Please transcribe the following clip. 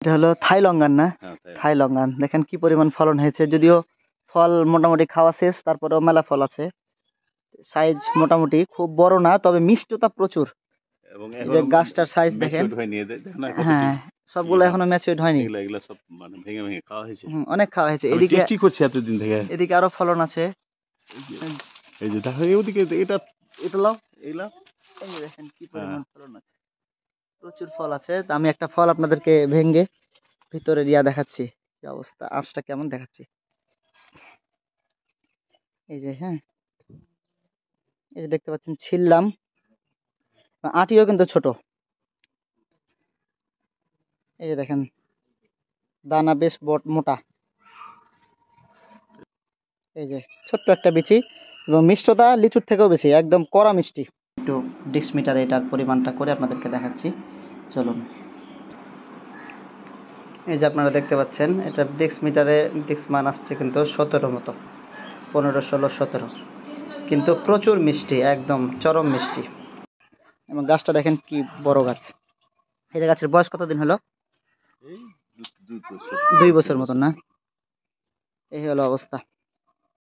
এটা হলো থাই লঙ্গান না? থাই লঙ্গান দেখেন কি পরিমাণ ফলন হয়েছে, যদিও ফল মোটামুটি খাওয়া শেষ, তারপরেও মেলা ফল আছে। সাইজ মোটামুটি খুব বড় না, তবে মিষ্টতা প্রচুর। এই যে গাছটার সাইজ দেখেন। হ্যাঁ, সবগুলো এখনো ম্যাচিউরড হয়নি। এগুলা সব মানে ভেঙে ভেঙে খাওয়া হয়েছে। অনেক খাওয়া হয়েছে। এদিকে টেস্টি করছে এতদিন থেকে। এদিকে আরো ফলন আছে। এই যে দেখো ওদিকে এটা লাও, এই লাও। এই যে দেখেন কি পরিমাণ ফলন আছে, প্রচুর ফল আছে। তো আমি একটা ফল আপনাদেরকে ভেঙে ভিতরে দিয়া দেখাচ্ছি কি অবস্থা, আঁশটা কেমন দেখাচ্ছি। এই যে হ্যাঁ, এই যে দেখতে পাচ্ছেন ছিললাম, আটিও কিন্তু ছোট। এই যে দেখেন দানা বেশ মোটা। এই যে ছোট্ট একটা বিচি, এবং মিষ্টতা লিচুর থেকেও বেশি, একদম কড়া মিষ্টি। একটু ডিক্সমিটারে এটার পরিমাণটা করে আপনাদেরকে দেখাচ্ছি, চলুন। এই যে আপনারা দেখতে পাচ্ছেন এটা ডিক্সমিটারে ডিক্স মান আসছে কিন্তু 17 মতো, 15, 16, 17, কিন্তু প্রচুর মিষ্টি, একদম চরম মিষ্টি। এবং গাছটা দেখেন কি বড় গাছ। এই যে গাছের বয়স কতদিন হলো? 2 বছর মতন না? এই হলো অবস্থা।